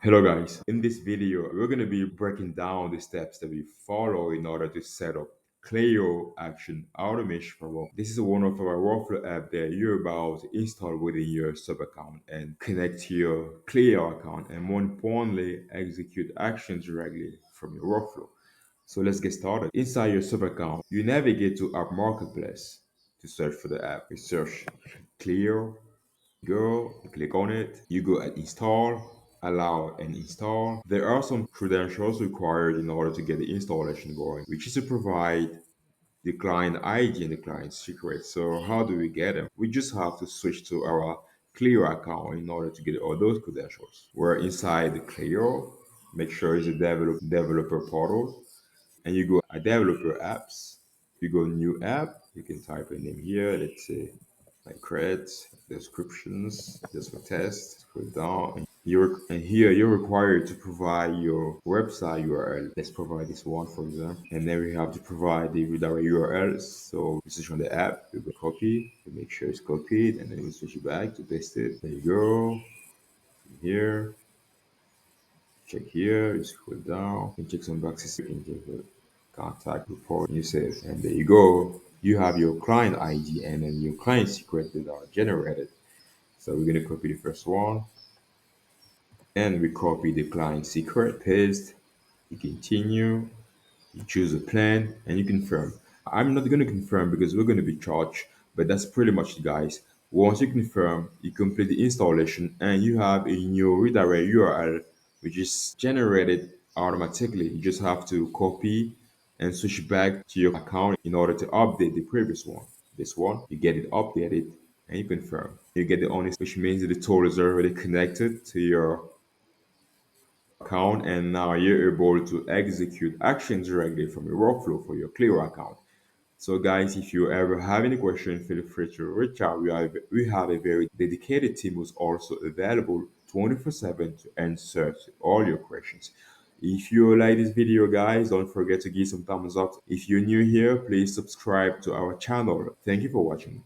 Hello guys, in this video we're going to be breaking down the steps that we follow in order to set up Clio Action Automation for work. This is one of our workflow app that you're about to install within your sub account and connect to your Clio account and more importantly execute actions directly from your workflow. So let's get started. Inside your sub account, you navigate to App Marketplace to search for the app. You search Clio, go, click on it, you go at install, allow and install. There are some credentials required in order to get the installation going, which is to provide the client ID and the client secret. So how do we get them? We just have to switch to our Clio account in order to get all those credentials. We're inside the Clio, make sure it's a developer portal, and you go at developer apps, you go new app, you can type a name here, let's say like credits, descriptions, just for test, scroll down, and here you're required to provide your website URL. Let's provide this one for example, and then we have to provide the redirect URLs. So this is on the app, we will copy, we make sure it's copied, and then we switch it back to paste it. There you go. Here, check here, you scroll down, and check some boxes. You can check the contact report, you save, and there you go. You have your client ID and then your client secret that are generated. So we're gonna copy the first one, and we copy the client secret, paste, you continue, you choose a plan, and you confirm. I'm not going to confirm because we're going to be charged, but that's pretty much it, guys. Once you confirm, you complete the installation, and you have a new redirect URL, which is generated automatically. You just have to copy and switch back to your account in order to update the previous one. This one, you get it updated, and you confirm. You get the honest, which means that the tool is already connected to your account and now you're able to execute actions directly from your workflow for your Clio account. So guys, if you ever have any question, feel free to reach out. We have a very dedicated team who's also available 24/7 to answer to all your questions. If you like this video, guys, don't forget to give some thumbs up. If you're new here, please subscribe to our channel. Thank you for watching.